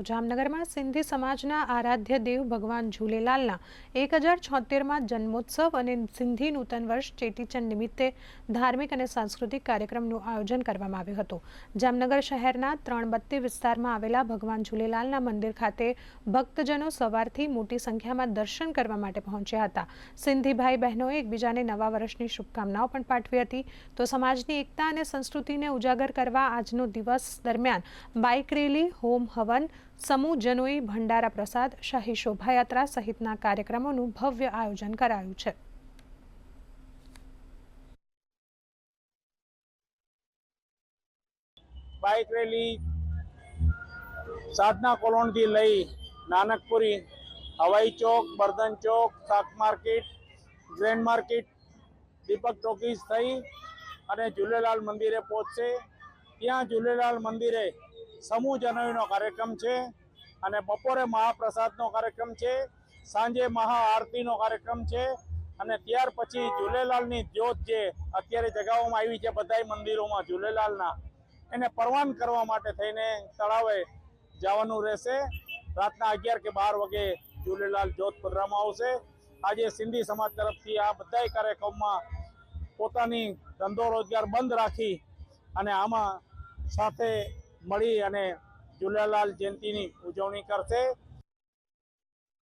જામનગરમાં સિંધી સમાજના આરાધ્ય દેવ ભગવાન ઝૂલેલાલના 1076માં જન્મોત્સવ અને સિંધી નૂતન વર્ષ ચેટીચંડ નિમિત્તે ધાર્મિક અને સાંસ્કૃતિક કાર્યક્રમનું આયોજન કરવામાં આવ્યું હતું। જામનગર શહેરના 332 વિસ્તારમાં આવેલા ભગવાન ઝૂલેલાલના મંદિર ખાતે ભક્તજનો સવારથી મોટી સંખ્યામાં દર્શન કરવા માટે પહોંચ્યા હતા। સિંધી ભાઈ બહેનોએ એકબીજાને નવા વર્ષની શુભકામનાઓ પણ પાઠવી હતી। તો સમાજની એકતા અને સંસ્કૃતિને ઉજાગર કરવા આજનો દિવસ દરમિયાન બાઇક રેલી, હોમ હવન, સમૂહ જનોઈ ભંડારા પ્રસાદ, શાહી શોભાયાત્રા સહિતના કાર્યક્રમોનું ભવ્ય આયોજન કરાયું છે। બાઇક રેલી સાધના કોલોનથી લઈ નાનકપુરી, હવાઈ ચોક, બર્ધન ચોક, શાક માર્કેટ, ગ્રેન્ડ માર્કેટ, દીપક ટોકીઝ થઈ અને ઝૂલેલાલ મંદિરે પહોંચશે। ત્યાં ઝૂલેલાલ મંદિરે સમૂહ જનોઈનો કાર્યક્રમ છે અને બપોરે મહાપ્રસાદનો કાર્યક્રમ છે, સાંજે મહાઆરતીનો કાર્યક્રમ છે અને ત્યાર પછી ઝૂલેલાલની જ્યોત જે અત્યારે જગાવવામાં આવી છે બધાય મંદિરોમાં ઝૂલેલાલના, એને પરવાન કરવા માટે થઈને તળાવે જવાનું રહેશે। રાતના 11 કે 12 વાગે ઝૂલેલાલ જ્યોત પધરાવવામાં આવશે। આજે સિંધી સમાજ તરફથી આ બધાય કાર્યક્રમમાં પોતાની ધંધો રોજગાર બંધ રાખી અને આમાં સાથે મળી અને ઝૂલેલાલ જયંતિની ઉજવણી કરશે।